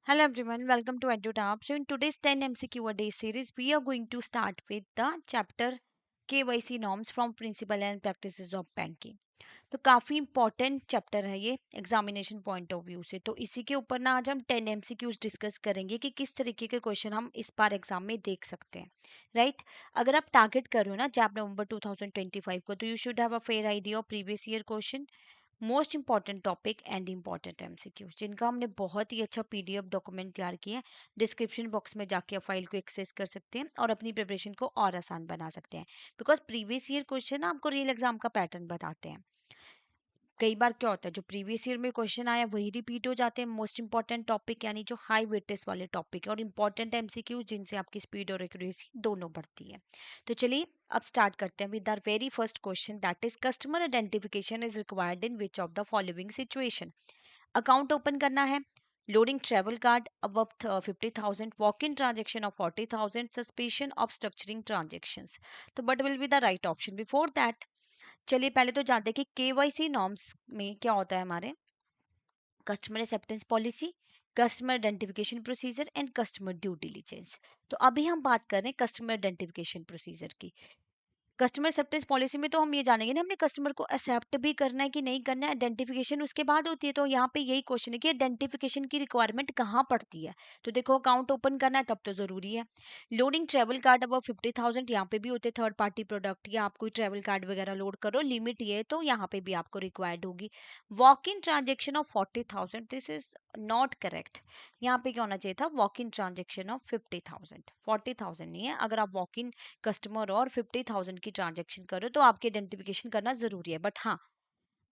Hello everyone, welcome to EduTab. So in today's 10 MCQ a day series, we are going to start with the chapter KYC norms from principle and practices of banking. तो काफ़ी important chapter है ये examination point of view से। तो इसी के ऊपर ना आज हम 10 एमसीक्यूज डिस्कस करेंगे कि किस तरीके के क्वेश्चन हम इस बार एग्जाम में देख सकते हैं। राइट, अगर आप टारगेट कर रहे हो ना जैप नवंबर 2025 को, तो you should have a fair idea of previous year question, most important topic and important MCQ, जिनका हमने बहुत ही अच्छा पीडीएफ डॉक्यूमेंट तैयार किया है। डिस्क्रिप्शन बॉक्स में जाके आप फाइल को एक्सेस कर सकते हैं और अपनी प्रिपरेशन को और आसान बना सकते हैं, बिकॉज प्रीवियस ईयर क्वेश्चन आपको रियल एग्जाम का पैटर्न बताते हैं। कई बार क्या होता है, जो प्रीवियस ईयर में क्वेश्चन आया वही रिपीट हो जाते हैं। मोस्ट इंपॉर्टेंट टॉपिक यानी जो हाई वेटेज वाले टॉपिक और इंपॉर्टेंट एमसीक्यू जिनसे आपकी स्पीड और एक्यूरेसी दोनों बढ़ती है। तो चलिए अब स्टार्ट करते हैं with our very first question, that is customer identification is required in which of the following situation. Account open करना है, loading travel card above 50,000, walk in transaction of 40,000, suspicion of structuring transactions. तो but will be the right option. Before that चलिए पहले तो जानते हैं कि KYC norms में क्या होता है हमारे। Customer acceptance policy, customer identification procedure and customer due diligence. तो अभी हम बात कर रहे हैं कस्टमर आइडेंटिफिकेशन प्रोसीजर की। कस्टमर एक्सेप्टेंस पॉलिसी में तो हम ये जानेंगे ना हमने कस्टमर को एक्सेप्ट भी करना है कि नहीं करना है। आइडेंटिफिकेशन उसके बाद होती है। तो यहाँ पे यही क्वेश्चन है कि आइडेंटिफिकेशन की रिक्वायरमेंट कहाँ पड़ती है। तो देखो अकाउंट ओपन करना है तब तो जरूरी है। लोडिंग ट्रेवल कार्ड अब 50,000, यहाँ पे भी होते थर्ड पार्टी प्रोडक्ट या आप कोई ट्रेवल कार्ड वगैरह लोड करो, लिमिट ये है, तो यहाँ पे भी आपको रिक्वायर्ड होगी। Walk in transaction of 40,000, this is not correct. यहाँ पे क्या होना चाहिए था, वॉक इन ट्रांजेक्शन ऑफ 50,000, 40,000 नहीं है। अगर आप वॉक इन कस्टमर और 50,000 की ट्रांजेक्शन करो तो आपकी आइडेंटिफिकेशन करना जरूरी है। बट हाँ,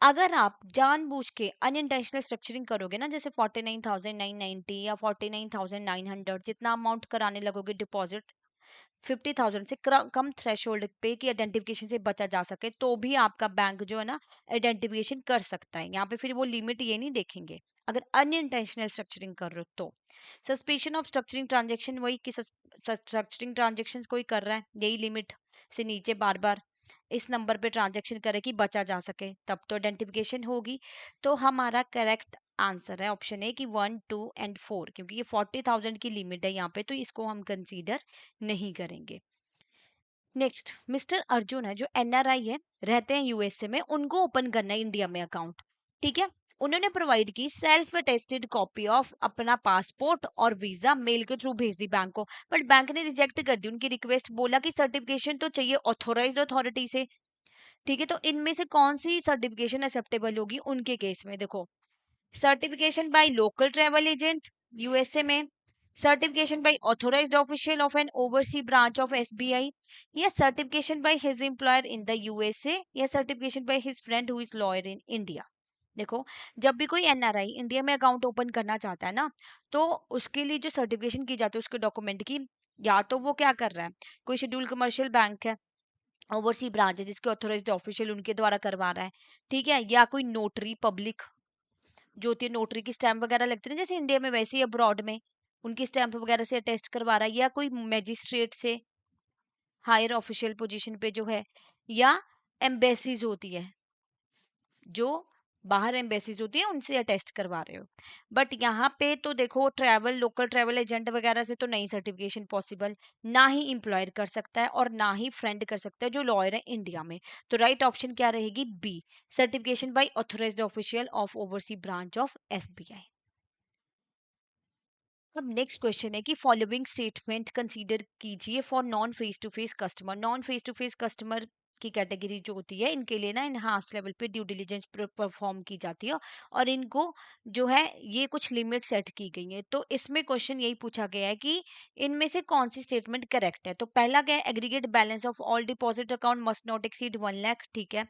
अगर आप जानबूझ के अनइंटेंशनल स्ट्रक्चरिंग करोगे ना, जैसे 49,990 या 49,900, जितना अमाउंट कराने लगोगे डिपॉजिट 50,000 से कम थ्रेशोल्ड पे कि आइडेंटिफिकेशन से बचा जा सके, तो भी आपका बैंक जो है ना आइडेंटिफिकेशन कर सकता है। यहाँ पे फिर वो लिमिट ये नहीं देखेंगे अगर अनइंटेंशनल स्ट्रक्चरिंग कर रहे हो तो। सस्पेशन ऑफ स्ट्रक्चरिंग ट्रांजेक्शन, वही कि स्ट्रक्चरिंग ट्रांजेक्शन कोई कर रहा है, यही लिमिट से नीचे बार बार इस नंबर पे ट्रांजेक्शन करे कि बचा जा सके, तब तो आइडेंटिफिकेशन होगी। तो हमारा करेक्ट आंसर है ऑप्शन ए कि 1, 2 एंड 4, क्योंकि ये 40,000 की लिमिट है यहाँ पे, तो इसको हम कंसीडर नहीं करेंगे। नेक्स्ट, मिस्टर अर्जुन है जो एनआरआई है, रहते हैं यूएसए में, उनको ओपन करना है इंडिया में अकाउंट। ठीक है, उन्होंने प्रोवाइड की सेल्फ अटेस्टेड कॉपी ऑफ अपना पासपोर्ट और वीजा, मेल के थ्रू भेज दी बैंक को, बट बैंक ने रिजेक्ट कर दी उनकी रिक्वेस्ट, बोला कि सर्टिफिकेशन तो चाहिए ऑथोराइज्ड अथॉरिटी से। ठीक है, तो इनमें से कौन सी सर्टिफिकेशन एक्सेप्टेबल होगी उनके केस में। देखो, certification by local travel agent USA में, certification by authorised official of an oversea branch of SBI, या certification by his employer in the USA, या certification by his friend who is lawyer in India. देखो, जब भी कोई NRI India में account open करना चाहता है ना, तो उसके लिए जो सर्टिफिकेशन की जाती है उसके डॉक्यूमेंट की, या तो वो क्या कर रहा है, कोई शेड्यूल कमर्शियल बैंक है, ओवरसी ब्रांच है जिसके ऑथोराइज्ड ऑफिशियल उनके द्वारा करवा रहा है, ठीक है, या कोई नोटरी पब्लिक जो होती है, नोटरी की स्टैंप वगैरह लगती है ना, जैसे इंडिया में वैसे ही अब्रॉड में उनकी स्टैंप वगैरह से अटेस्ट करवा रहा है, या कोई मैजिस्ट्रेट से हायर ऑफिशियल पोजीशन पे जो है, या एम्बेसीज होती है, जो बाहर एम्बेसीज होती है उनसे अटेस्ट करवा रहे हो। बट यहाँ पे तो देखो, ट्रैवल लोकल ट्रैवल एजेंट वगैरह से तो नहीं सर्टिफिकेशन पॉसिबल, ना ही एम्प्लॉयर कर सकता है और ना ही फ्रेंड कर सकता है जो लॉयर है इंडिया में। तो राइट ऑप्शन क्या रहेगी, B, certification by authorised official of overseas branch of SBI. अब नेक्स्ट क्वेश्चन है कि फॉलोइंग स्टेटमेंट कंसीडर कीजिए for non face to face customer. Non face to face customer की कैटेगरी जो होती है, इनके लिए ना इनहांस लेवल पे ड्यू डिलीजेंस परफॉर्म की जाती है, और इनको जो है ये कुछ लिमिट सेट की गई है। तो इसमें क्वेश्चन यही पूछा गया है कि इनमें से कौन सी स्टेटमेंट करेक्ट है। तो पहला क्या है, aggregate balance of all deposit account must not exceed 1 lakh. ठीक है,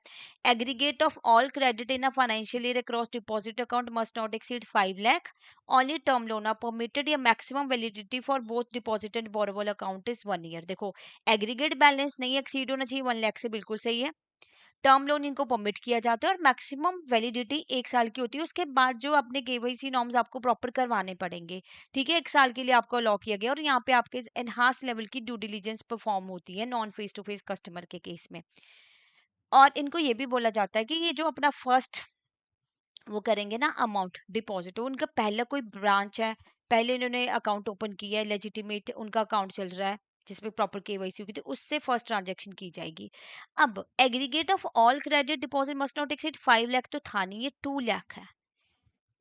aggregate of all credit in a financial year across deposit account must not exceed 5 lakh. Only term loan are permitted, या maximum validity for both deposit and borrowable account is 1 year. देखो, aggregate balance नहीं exceed होना चाहिए 1 लाख से, बिल्कुल सही है। Term loan इनको परमिट किया जाता है और मैक्सिमम वैलिडिटी 1 साल की होती है। उसके बाद जो अपने केवाईसी नॉर्म्स आपको प्रॉपर करवाने पड़ेंगे। ठीक है, 1 साल के लिए आपको अलॉ किया गया, और यहाँ पे आपके एनहांस लेवल की ड्यू डिलीजेंस परफॉर्म होती है non face to face customer के केस में। और इनको ये भी बोला जाता है कि ये जो अपना फर्स्ट वो करेंगे ना अमाउंट डिपॉजिट, तो उनका पहला कोई ब्रांच है पहले इन्होंने अकाउंट ओपन किया है, लेजिटिमेट उनका अकाउंट चल रहा है जिसपे प्रॉपर केवाईसी होगी, तो उससे फर्स्ट ट्रांजैक्शन की जाएगी। अब aggregate of all credit deposit must not exceed 5 lakh तो था नहीं, ये 2 लाख है।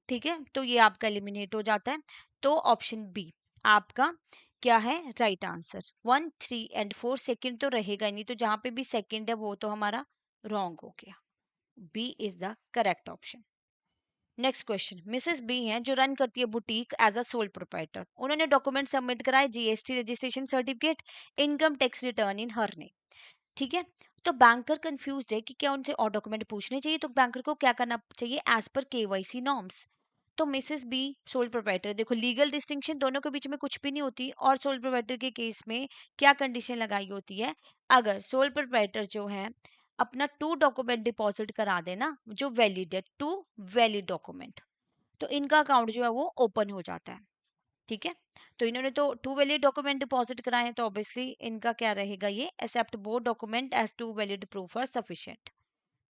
ठीक है, तो ये आपका एलिमिनेट हो जाता है। तो ऑप्शन बी आपका क्या है राइट आंसर। 1, 3 एंड 4 सेकंड तो रहेगा ही नहीं, तो जहां पे भी सेकंड है वो तो हमारा रॉन्ग हो गया। B is the correct option. Next question, Mrs B हैं जो रन करती है boutique as a sole proprietor. उन्होंने डॉक्यूमेंट सबमिट कराए, GST registration certificate, income tax return in her name. ठीक है, तो बैंकर कंफ्यूज है कि क्या उनसे और डॉक्यूमेंट पूछने चाहिए, तो बैंकर को क्या करना चाहिए एज पर केवाईसी नॉर्म्स। तो मिसेस बी सोल प्रोप्राइटर, देखो लीगल डिस्टिंक्शन दोनों के बीच में कुछ भी नहीं होती, और सोल प्रोप्राइटर के केस में क्या कंडीशन लगाई होती है, अगर सोल प्रोप्राइटर जो है अपना 2 डॉक्यूमेंट डिपॉजिट करा देना जो वैलिड है, 2 वैलिड डॉक्यूमेंट, तो इनका अकाउंट जो है वो ओपन हो जाता है। ठीक है, तो इन्होंने तो 2 वैलिड डॉक्यूमेंट डिपॉजिट कराए हैं, तो ऑब्वियसली इनका क्या रहेगा, ये except both document as 2 valid proof are sufficient.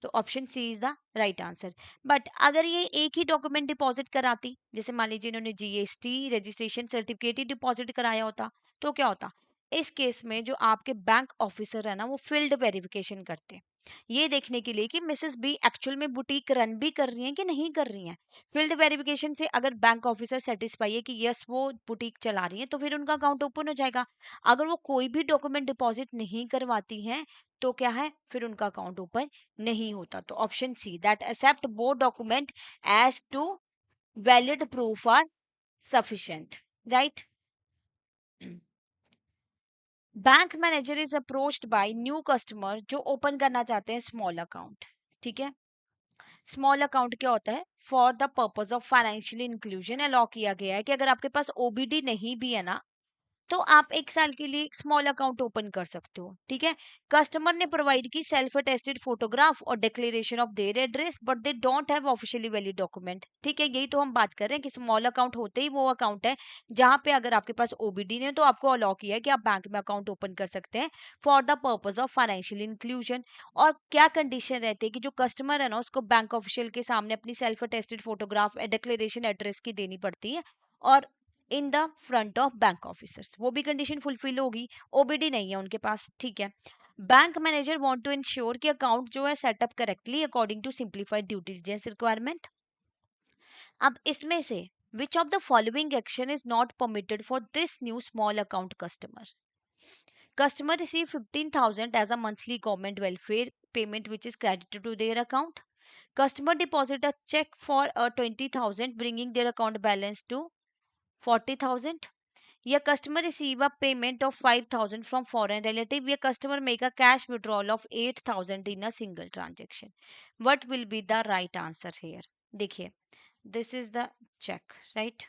तो option C is the right answer. But अगर ये एक ही डॉक्यूमेंट डिपॉजिट कराती, जैसे मान लीजिए इन्होंने जीएसटी रजिस्ट्रेशन सर्टिफिकेट ही डिपॉजिट कराया होता, तो क्या होता, इस केस में जो आपके बैंक ऑफिसर है ना वो फील्ड वेरिफिकेशन करते हैं, ये देखने के लिए कि मिसेस बी एक्चुअल में बुटीक रन भी कर रही हैं कि नहीं कर रही हैं। फील्ड वेरिफिकेशन से अगर बैंक ऑफिसर सेटिस्फाई है कि यस वो बुटीक चला रही है, तो फिर उनका अकाउंट ओपन हो जाएगा। अगर वो कोई भी डॉक्यूमेंट डिपॉजिट नहीं करवाती हैं, तो क्या है, फिर उनका अकाउंट ओपन नहीं होता। तो option C that accept both document as two valid proof are sufficient, right. Bank manager is approached by new customer जो ओपन करना चाहते हैं स्मॉल अकाउंट। ठीक है, स्मॉल अकाउंट क्या होता है, for the purpose of financial inclusion allow किया गया है कि अगर आपके पास ओबीडी नहीं भी है ना, तो आप 1 साल के लिए स्मॉल अकाउंट ओपन कर सकते हो। ठीक है, कस्टमर ने प्रोवाइड की सेल्फ अटेस्टेड फोटोग्राफ और declaration of their address, but they don't have officially valid document. ठीक है, यही तो हम बात कर रहे हैं कि स्मॉल अकाउंट होते ही वो अकाउंट है जहां पे अगर आपके पास ओबीडी नहीं है, तो आपको अलाउ किया है कि आप बैंक में अकाउंट ओपन कर सकते हैं for the purpose of financial inclusion. और क्या कंडीशन रहती है कि जो कस्टमर है ना उसको बैंक ऑफिशियल के सामने अपनी self attested photograph declaration address की देनी पड़ती है, और in the front of bank officers, वो भी कंडीशन फुलफिल होगी, ओबीडी नहीं है उनके पास। ठीक है, bank manager want to ensure कि अकाउंट जो है set up correctly according to simplified due diligence requirement. अब इसमें से which of the following action is not permitted for this new small account customer. Customer receive 15,000 as a monthly government welfare payment which is credited to their account. Customer deposit a cheque for 20,000 bringing their account balance to 40,000. या customer receive a payment of 5,000 from foreign relative, या customer make a cash withdrawal of 8,000 in a single transaction. What will be the right answer here? देखिए, this is the check, right?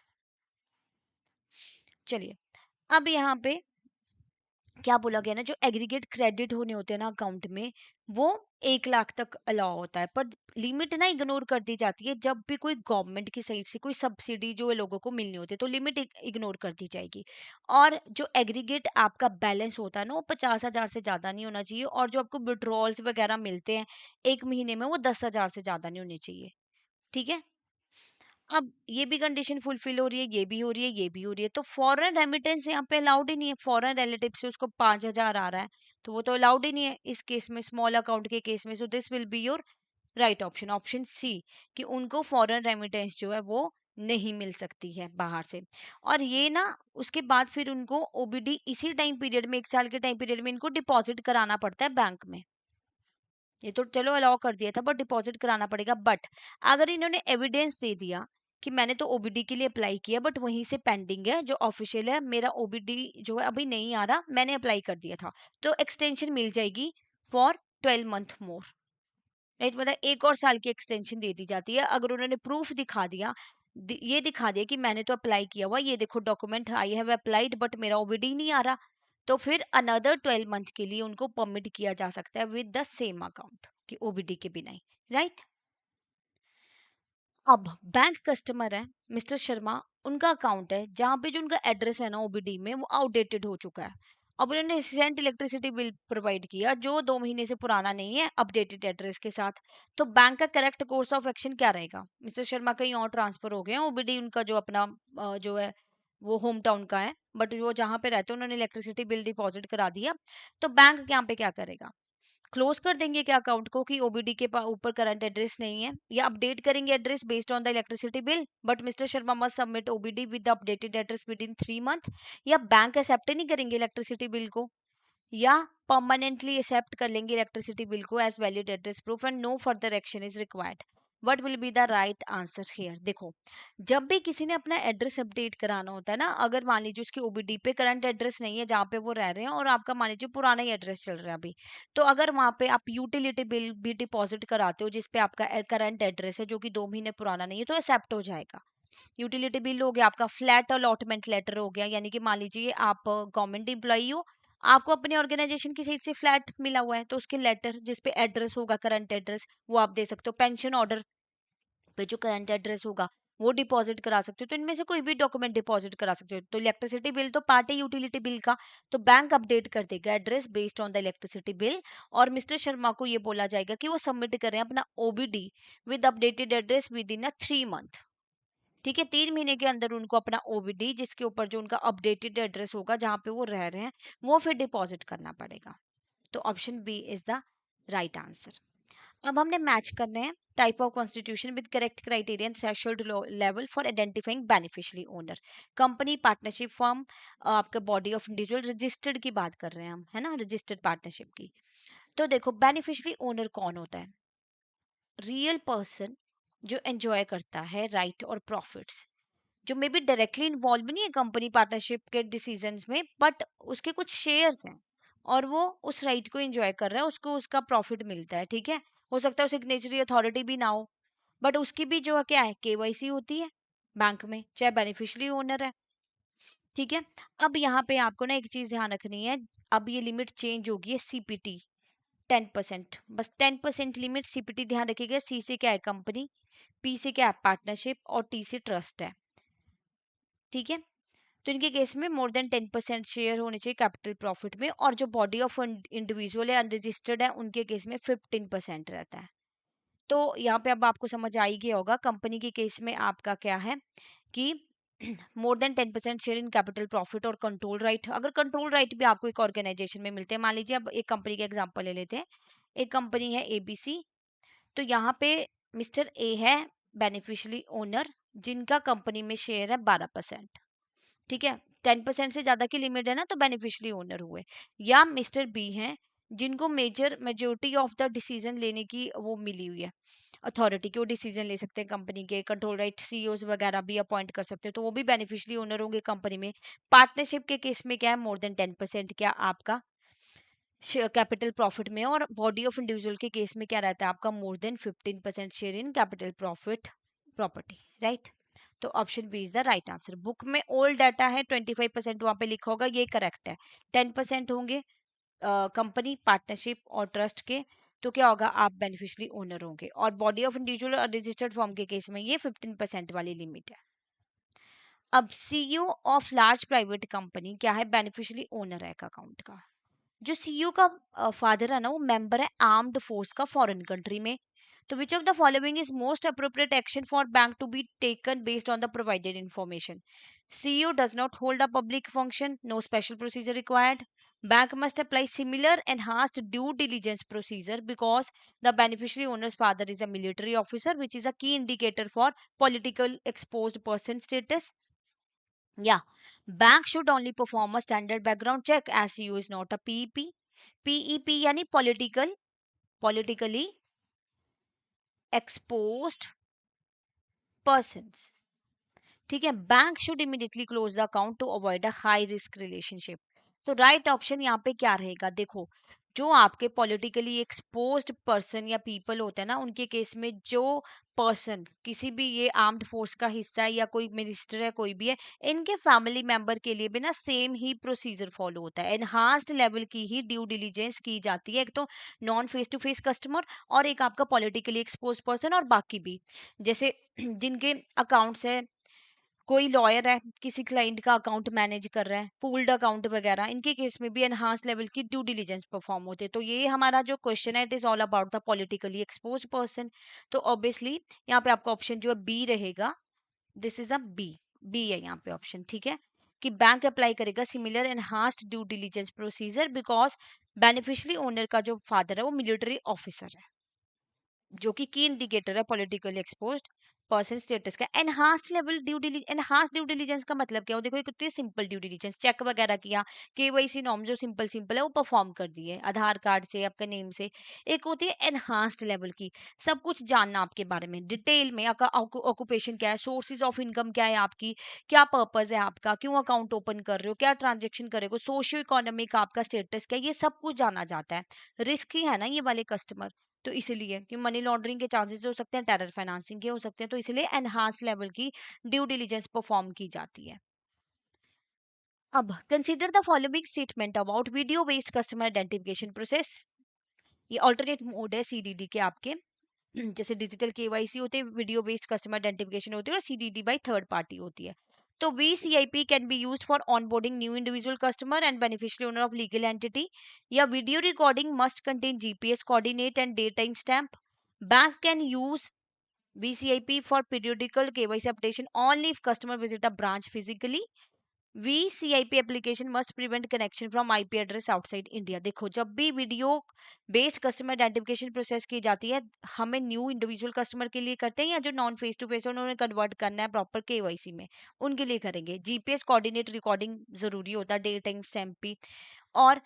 चलिए, अब यहाँ पे क्या बोला गया ना, जो एग्रीगेट क्रेडिट होने होते हैं ना अकाउंट में, वो 1 लाख तक अलाउ होता है, पर लिमिट ना इग्नोर कर दी जाती है जब भी कोई गवर्नमेंट की साइड से कोई सब्सिडी जो है लोगों को मिलनी होती है, तो लिमिट इग्नोर कर दी जाएगी। और जो एग्रीगेट आपका बैलेंस होता है ना वो 50,000 से ज्यादा नहीं होना चाहिए, और जो आपको विड्रॉल्स वगैरह मिलते हैं 1 महीने में वो 10,000 से ज्यादा नहीं होने चाहिए। ठीक है, अब ये भी कंडीशन फुलफिल हो रही है, ये भी हो रही है, ये भी हो रही है, तो फॉरेन रेमिटेंस यहाँ पे अलाउड ही नहीं है। फॉरेन रिलेटिव से उसको 5,000 आ रहा है, तो वो तो अलाउड ही नहीं है इस केस में, स्मॉल अकाउंट के केस में। So this will be your right option, option C, कि उनको फॉरेन रेमिटेंस जो है वो नहीं मिल सकती है बाहर से। और ये ना उसके बाद फिर उनको ओबीडी इसी टाइम पीरियड में, 1 साल के टाइम पीरियड में इनको डिपॉजिट कराना पड़ता है बैंक में। ये तो चलो अलाउ कर दिया था, बट डिपॉजिट कराना पड़ेगा। बट अगर इन्होंने एविडेंस दे दिया कि मैंने तो ओबीडी के लिए अप्लाई किया, बट वहीं से पेंडिंग है, जो ऑफिशियल है मेरा ओबीडी जो है अभी नहीं आ रहा, मैंने अप्लाई कर दिया था, तो एक्सटेंशन मिल जाएगी फॉर 12 मंथ मोर, राइट। मतलब 1 और साल की एक्सटेंशन दे दी जाती है अगर उन्होंने प्रूफ दिखा दिया, ये दिखा दिया कि मैंने तो अप्लाई किया हुआ, ये देखो document, I have applied, but मेरा ओबीडी नहीं आ रहा, तो फिर अनदर 12 मंथ के लिए उनको परमिट किया जा सकता है विद द सेम अकाउंट, कि ओबीडी के बिना ही, राइट। अब बैंक कस्टमर है मिस्टर शर्मा, उनका अकाउंट है जहाँ पे जो उनका एड्रेस है ना ओबीडी में वो आउटडेटेड हो चुका है। अब उन्होंने रिसेंट इलेक्ट्रिसिटी बिल प्रोवाइड किया जो 2 महीने से पुराना नहीं है, अपडेटेड एड्रेस के साथ। तो बैंक का करेक्ट कोर्स ऑफ एक्शन क्या रहेगा, मिस्टर शर्मा कहीं और ट्रांसफर हो गए हैं, ओबीडी उनका जो अपना जो है वो होम टाउन का है, बट वो जहाँ पे रहते हैं उन्होंने इलेक्ट्रिसिटी बिल डिपॉजिट करा दिया, तो बैंक यहाँ पे क्या करेगा, क्लोज कर देंगे क्या अकाउंट को कि ओबीडी के ऊपर करंट एड्रेस नहीं है, या अपडेट करेंगे address based on the electricity bill, but mister Sharma must submit OBD with the updated address with in 3 month, या बैंक एक्सेप्ट नहीं करेंगे इलेक्ट्रिसिटी बिल को, या परमानेंटली एक्सेप्ट कर लेंगे इलेक्ट्रिसिटी बिल को as valid address proof and no further action is required. What will be the right answer here? देखो, जब भी किसी ने अपना एड्रेस अपडेट कराना होता है ना, अगर मान लीजिए उसकी ओबीडी पे करंट एड्रेस नहीं है जहाँ पे वो रह रहे हैं, और आपका मान लीजिए पुराना ही एड्रेस चल रहा है अभी, तो अगर वहाँ पे आप यूटिलिटी बिल भी डिपॉजिट कराते हो जिसपे आपका करंट एड्रेस है जो कि 2 महीने पुराना नहीं है, तो एक्सेप्ट हो जाएगा। यूटिलिटी बिल हो गया, आपका फ्लैट अलॉटमेंट लेटर हो गया, यानी कि मान लीजिए आप गवर्नमेंट एम्प्लॉई हो, आपको अपने ऑर्गेनाइजेशन की साइड से फ्लैट मिला हुआ है, तो उसके लेटर जिसपे एड्रेस होगा करंट एड्रेस, वो आप दे सकते हो। पेंशन ऑर्डर पे जो करंट एड्रेस होगा वो डिपॉजिट करा सकते हो। तो इनमें से कोई भी डॉक्यूमेंट डिपॉजिट करा सकते हो। तो इलेक्ट्रिसिटी बिल तो पार्ट है यूटिलिटी बिल का, तो बैंक अपडेट कर देगा address based on the electricity bill, और मिस्टर शर्मा को ये बोला जाएगा कि वो सबमिट करें अपना OBD with updated address with in 3 month. ठीक है, 3 महीने के अंदर उनको अपना ओबीडी जिसके ऊपर जो उनका अपडेटेड एड्रेस होगा जहां पे वो रह रहे हैं, वो फिर डिपॉजिट करना पड़ेगा। तो option B is the right answer. अब हमने मैच करने हैं type of constitution with correct criterion threshold level for identifying beneficiary owner. Company, partnership firm, आपके बॉडी ऑफ इंडिविजुअल, रजिस्टर्ड की बात कर रहे हैं हम, है ना, रजिस्टर्ड पार्टनरशिप की। तो देखो, बेनिफिशियरी ओनर कौन होता है? रियल पर्सन जो एंजॉय करता है राइट और प्रॉफिट्स, जो मे बी डायरेक्टली इन्वॉल्व नहीं है कंपनी पार्टनरशिप के डिसीजंस में, बट उसके कुछ शेयर्स हैं और वो उस राइट को एंजॉय कर रहा है, उसको उसका प्रॉफिट मिलता है। ठीक है, हो सकता है सिग्नेचरी अथॉरिटी भी ना हो, बट उसकी भी जो है क्या है, केवाईसी होती है बैंक में, चाहे बेनिफिशियरी ओनर है। ठीक है, अब यहाँ पे आपको ना एक चीज ध्यान रखनी है, अब ये लिमिट चेंज होगी है सीपीटी 10%, बस 10% लिमिट सीपीटी ध्यान रखिएगा। सी से क्या है, कंपनी, पी से क्या है, पार्टनरशिप, और टी से ट्रस्ट है। ठीक है, तो इनके केस में मोर देन 10% शेयर होने चाहिए कैपिटल प्रॉफिट में, और जो बॉडी ऑफ इंडिविजुअल है अनरजिस्टर्ड है उनके केस में 15% रहता है। तो यहाँ पे अब आपको समझ आ ही गया होगा, कंपनी के केस में आपका क्या है कि more than 10% share in capital profit और कंट्रोल राइट। अगर कंट्रोल राइट भी आपको एक ऑर्गेनाइजेशन में मिलते हैं, मान लीजिए अब एक कंपनी का एग्जांपल ले लेते हैं, एक कंपनी है एबीसी, तो यहाँ पे मिस्टर ए है बेनिफिशियरी ओनर, जिनका कंपनी में शेयर है 12%। ठीक है, 10% से ज्यादा की लिमिट है ना, तो बेनिफिशियरी ओनर हुए। या मिस्टर बी हैं जिनको मेजोरिटी ऑफ द डिसीजन लेने की वो मिली हुई है अथॉरिटी की, वो डिसीजन ले सकते हैं कंपनी के, कंट्रोल राइट, सीईओज वगैरह भी अपॉइंट कर सकते हैं, तो वो भी बेनिफिशियरी ओनर होंगे कंपनी में। पार्टनरशिप के केस में क्या है, मोर देन 10% क्या आपका कैपिटल प्रॉफिट में, और बॉडी ऑफ इंडिविजुअल के केस में क्या रहता है आपका, more than 15% share in capital profit property, right. तो option B is the right answer. Book में ओल्ड डाटा है, 25% वहां पे लिखा होगा, ये करेक्ट है। 10% होंगे कंपनी, पार्टनरशिप और ट्रस्ट के, तो क्या होगा, आप बेनिफिशियरी ओनर होंगे, और बॉडी ऑफ इंडिविजुअल और रजिस्टर्ड फॉर्म के केस में ये 15% वाली लिमिट है। अब CEO of large private company क्या है, बेनिफिशियरी ओनर है एक अकाउंट का। जो सीईओ का फादर है ना, वो मेंबर है आर्म्ड फोर्स का फॉरेन कंट्री में। तो which of the following is most appropriate action for bank to be taken based on the provided information? CEO does not hold a public function, no special procedure required, bank must apply similar enhanced due diligence procedure because the beneficiary owner's father is a military officer, which is a key indicator for political exposed person status. Yeah, bank should only perform a standard background check as CEO is not a PEP. PEP यानी politically exposed persons। ठीक है, bank should immediately close the account to avoid a high risk relationship. तो right option यहाँ पे क्या रहेगा, देखो, जो आपके पॉलिटिकली एक्सपोज्ड पर्सन या पीपल होते हैं ना, उनके केस में जो पर्सन किसी भी ये आर्म्ड फोर्स का हिस्सा है या कोई मिनिस्टर है, कोई भी है, इनके फैमिली मेंबर के लिए भी ना सेम ही प्रोसीजर फॉलो होता है, एनहांस्ड लेवल की ही ड्यू डिलीजेंस की जाती है। एक तो non face to face customer, और एक आपका पॉलिटिकली एक्सपोज पर्सन, और बाकी भी जैसे जिनके अकाउंट्स है, कोई लॉयर है किसी क्लाइंट का अकाउंट मैनेज कर रहा है, पूल्ड अकाउंट वगैरह, इनके केस में भी एनहांस लेवल की ड्यू डिलीजेंस परफॉर्म होते हैं। तो ये हमारा जो क्वेश्चन है, it is all about the politically expose person. तो ऑब्वियसली यहाँ पे आपका ऑप्शन जो है बी रहेगा, this is a B, B है यहाँ पे ऑप्शन। ठीक है, कि बैंक अप्लाई करेगा similar enhanced due diligence procedure because beneficiary owner का जो फादर है वो मिलिट्री ऑफिसर है, जो कि इंडिकेटर है पॉलिटिकली एक्सपोज्ड पर्सन स्टेटस का। एनहांस ड्यू डिलीजेंस का मतलब क्या हो, देखो एक होती है सिंपल ड्यू डिलीजेंस, चेक वगैरह किया, केवाईसी नॉर्म जो सिंपल सिंपल है वो परफॉर्म कर दिए आधार कार्ड से आपका नेम से। एक होती है एनहांस्ड लेवल की, सब कुछ जानना आपके बारे में डिटेल में, आपका ऑक्यूपेशन क्या है, सोर्सेज ऑफ इनकम क्या है आपकी, क्या पर्पज है आपका, क्यों अकाउंट ओपन कर रहे हो, क्या ट्रांजेक्शन कर रहे हो, सोशियो इकोनॉमिक आपका स्टेटस क्या है, ये सब कुछ जाना जाता है। रिस्क ही है ना ये वाले कस्टमर, तो इसलिए कि मनी लॉन्ड्रिंग के चांसेस हो सकते हैं, टेरर फाइनेंसिंग के हो सकते हैं, तो इसलिए एनहांस लेवल की ड्यू डिलीजेंस परफॉर्म की जाती है। अब consider the following statement about video based customer identification process. ये ऑल्टरनेट मोड है सीडीडी के आपके जैसे डिजिटल केवाईसी होते हैं, वीडियो बेस्ड कस्टमर आइडेंटिफिकेशन होती है, और सीडीडी बाय थर्ड पार्टी होती है। तो VCIP can be used for onboarding new individual customer and beneficiary owner of legal entity, या video recording must contain GPS coordinate and day time stamp. Bank can use VCIP for periodical KYC updation only if customer visit a branch physically. VCIP application must prevent connection from IP address outside India। देखो जब भी video based customer identification process की जाती है, हमें new individual customer के लिए करते हैं या जो नॉन फेस टू फेस है उन्होंने कन्वर्ट करना है प्रॉपर केवाईसी में, उनके लिए करेंगे। जीपीएस कोऑर्डिनेट रिकॉर्डिंग जरूरी होता है, डे टाइम स्टैम्प भी। और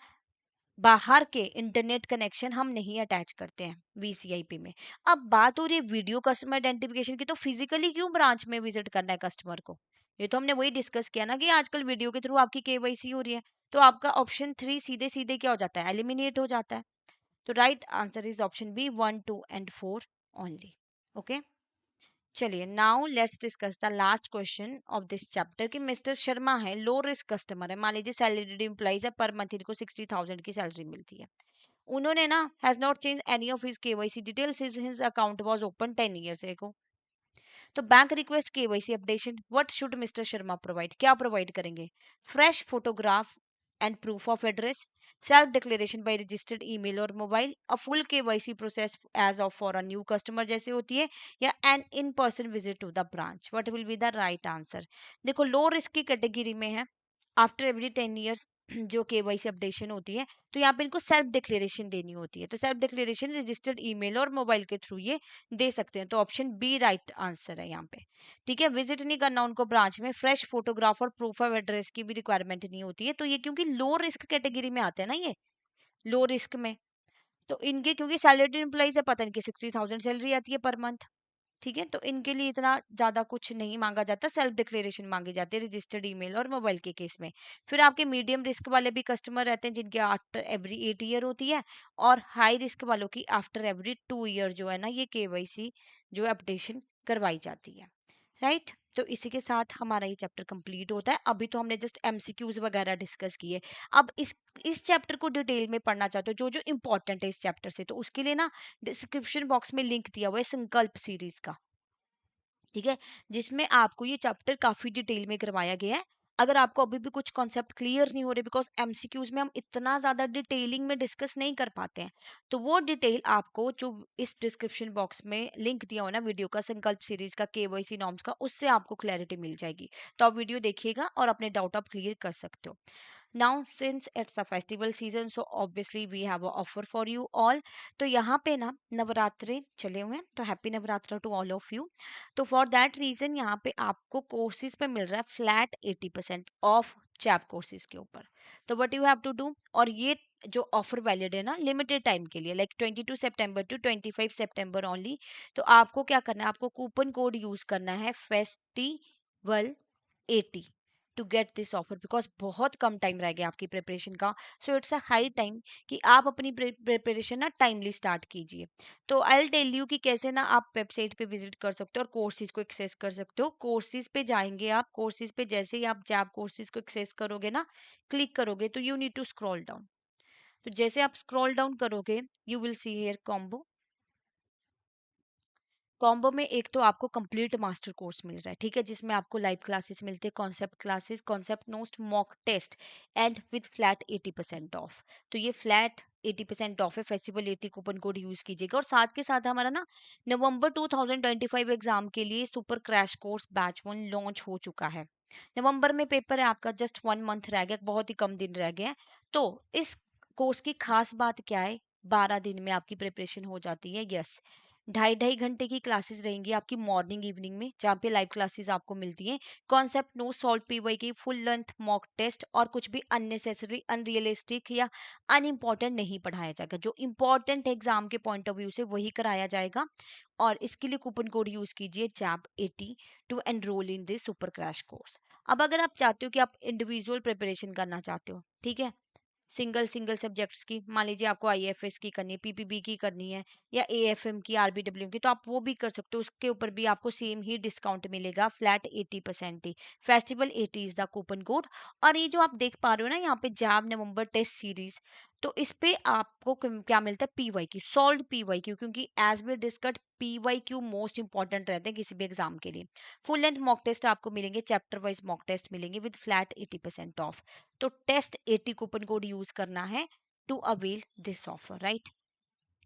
बाहर के इंटरनेट कनेक्शन हम नहीं अटैच करते हैं VCIP में। अब बात हो रही है वीडियो कस्टमर आइडेंटिफिकेशन की, तो फिजिकली क्यों ब्रांच में विजिट करना है कस्टमर को, ये तो हमने वही डिस्कस किया ना कि आजकल वीडियो के थ्रू आपकी केवाईसी हो रही है, तो आपका ऑप्शन 3 सीधे सीधे क्या हो जाता है, एलिमिनेट हो जाता है। तो right answer is option B 1, 2 and 4 only. Okay, चलिए now let's discuss the last question of this chapter कि मिस्टर शर्मा है, लो रिस्क कस्टमर है, मान लीजिए सैलरीड एम्प्लॉइज है, पर मंथ इनको 60,000 की सैलरी मिलती है। उन्होंने ना has not change any of his KYC details, his account was open 10 years ago. तो bank request KYC updation, what should Mister Sharma provide, क्या प्रोवाइड करेंगे, fresh photograph and proof of address, self declaration by registered email और mobile, a full KYC process as of for a new customer जैसे होती है, या an in person visit to the branch. What will be the right answer. देखो low risk की category में है, after every 10 years जो केवाईसी अपडेशन होती है, तो यहाँ पे इनको सेल्फ डिक्लेरेशन देनी होती है, तो सेल्फ डिक्लेरेशन रजिस्टर्ड ईमेल और मोबाइल के थ्रू ये दे सकते हैं, तो ऑप्शन बी राइट आंसर है यहाँ पे। ठीक है, विजिट नहीं करना उनको ब्रांच में, फ्रेश फोटोग्राफ और प्रूफ ऑफ एड्रेस की भी रिक्वायरमेंट नहीं होती है, तो ये क्योंकि लो रिस्क कैटेगरी में आते हैं ना ये, लो रिस्क में, तो इनके क्योंकि सैलरी एम्प्लॉइज है, पता नहीं कि 60,000 सैलरी आती है पर मंथ। ठीक है, तो इनके लिए इतना ज्यादा कुछ नहीं मांगा जाता, सेल्फ डिक्लेरेशन मांगी जाती है रजिस्टर्ड ईमेल और मोबाइल के केस में। फिर आपके मीडियम रिस्क वाले भी कस्टमर रहते हैं जिनकी आफ्टर एवरी 8 ईयर होती है, और हाई रिस्क वालों की आफ्टर एवरी 2 ईयर जो है ना ये केवाईसी जो अपडेशन करवाई जाती है। राइट, तो इसी के साथ हमारा ये चैप्टर कंप्लीट होता है। अभी तो हमने जस्ट MCQs वगैरह डिस्कस किए। अब इस चैप्टर को डिटेल में पढ़ना चाहते हो जो जो इंपॉर्टेंट है इस चैप्टर से, तो उसके लिए ना डिस्क्रिप्शन बॉक्स में लिंक दिया हुआ है संकल्प सीरीज का। ठीक है, जिसमें आपको ये चैप्टर काफी डिटेल में करवाया गया है। अगर आपको अभी भी कुछ कॉन्सेप्ट क्लियर नहीं हो रहे, बिकॉज MCQs में हम इतना ज्यादा डिटेलिंग में डिस्कस नहीं कर पाते हैं, तो वो डिटेल आपको जो इस डिस्क्रिप्शन बॉक्स में लिंक दिया हो ना वीडियो का, संकल्प सीरीज का, KYC नॉर्म्स का, उससे आपको क्लैरिटी मिल जाएगी। तो आप वीडियो देखिएगा और अपने डाउट आप क्लियर कर सकते हो। Now since it's a festival season, so obviously we have a offer for you all। तो यहाँ पे ना नवरात्रे चले हुए हैं, तो happy Navratra to all of you. तो फॉर दैट रीजन यहाँ पे आपको कोर्सेज पे मिल रहा है फ्लैट 80% ऑफ चैप कोर्सेज के ऊपर। तो what you have to do, और ये जो ऑफर वैलिड है ना लिमिटेड टाइम के लिए, लाइक 22 सितंबर टू 25 सितंबर ओनली। तो आपको क्या करना है, आपको कूपन कोड यूज करना है festival 80 to get this offer, because बहुत कम टाइम रह गया आपकी प्रिपरेशन का। So it's a high time कि आप अपनी प्रिपरेशन ना टाइमली स्टार्ट कीजिए। तो आई विल टेल यू कि कैसे ना आप वेबसाइट पे विजिट कर सकते हो और कोर्सेज को एक्सेस कर सकते हो। कोर्सेज पे जाएंगे आप, कोर्सेज पे जैसे ही आप जैप कोर्सेज को एक्सेस करोगे ना, क्लिक करोगे, तो you need to scroll down. तो जैसे आप स्क्रॉल डाउन करोगे, you will see here combo. Combo में एक तो आपको कंप्लीट मास्टर कोर्स मिल रहा है, ठीक है, जिसमें आपको लाइव क्लासेस मिलते हैं, concept classes, concept notes, mock test, and with flat 80% off. तो ये फ्लैट 80% ऑफ है, फेस्टिवल 80 कूपन कोड यूज कीजिएगा। और साथ के साथ हमारा ना नवंबर 2025 एग्जाम के लिए super crash course batch 1 launch हो चुका है। नवंबर में पेपर है आपका, जस्ट 1 मंथ रह गया, बहुत ही कम दिन रह गए हैं। तो इस कोर्स की खास बात क्या है, 12 दिन में आपकी प्रिपरेशन हो जाती है। यस, 2.5 घंटे की क्लासेस रहेंगी आपकी मॉर्निंग इवनिंग में, जहाँ पे लाइव क्लासेस आपको मिलती हैं। कॉन्सेप्ट नो सॉल्व पीवाई की फुल लेंथ मॉक टेस्ट, और कुछ भी अननेसेसरी अनरियलिस्टिक या अनइम्पॉर्टेंट नहीं पढ़ाया जाएगा। जो इम्पोर्टेंट एग्जाम के पॉइंट ऑफ व्यू से वही कराया जाएगा। और इसके लिए कूपन कोड यूज कीजिए JAB80 to enrol in this super crash course. अब अगर आप चाहते हो कि आप इंडिविजुअल प्रिपरेशन करना चाहते हो, ठीक है, सिंगल सिंगल सब्जेक्ट्स की, मान लीजिए आपको आईएफएस की करनी है, पीपीबी की करनी है, या एएफएम की, आरबीडब्ल्यू की, तो आप वो भी कर सकते हो। उसके ऊपर भी आपको सेम ही डिस्काउंट मिलेगा, flat 80% he. Festival 80 is the coupon code. और ये जो आप देख पा रहे हो ना यहाँ पे, जैब नवंबर टेस्ट सीरीज, तो इस पे आपको क्या मिलता है, PY Q, solve PY Q, क्योंकि as we discuss PY Q most important रहते हैं किसी भी एग्जाम के लिए। फुल लेंथ मॉक टेस्ट आपको मिलेंगे, चैप्टर वाइज मॉक टेस्ट मिलेंगे विद फ्लैट 80% ऑफ। तो टेस्ट 80 कूपन कोड यूज करना है to avail this offer, right.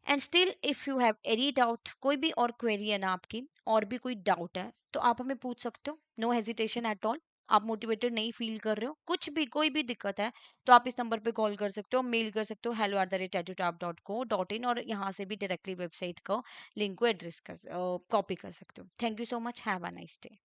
And still if you have any doubt, कोई भी और क्वेरी है ना आपकी, और भी कोई डाउट है, तो आप हमें पूछ सकते हो, नो हेजिटेशन एट ऑल। आप मोटिवेटेड नहीं फील कर रहे हो, कुछ भी कोई भी दिक्कत है, तो आप इस नंबर पे कॉल कर सकते हो, मेल कर सकते हो hello@edutap.co.in, और यहाँ से भी डायरेक्टली वेबसाइट को लिंक को एड्रेस कर कॉपी कर सकते हो। Thank you so much, have a nice day.